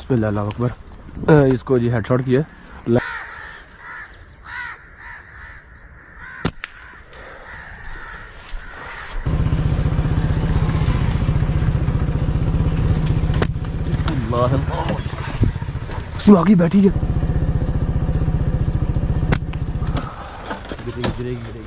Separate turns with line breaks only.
बिस्मिल्लाह अल्लाह अकबर। इसको जी हेडशॉट किया। आगे बैठी है। गिरेगी गिरेगी गिरेगी।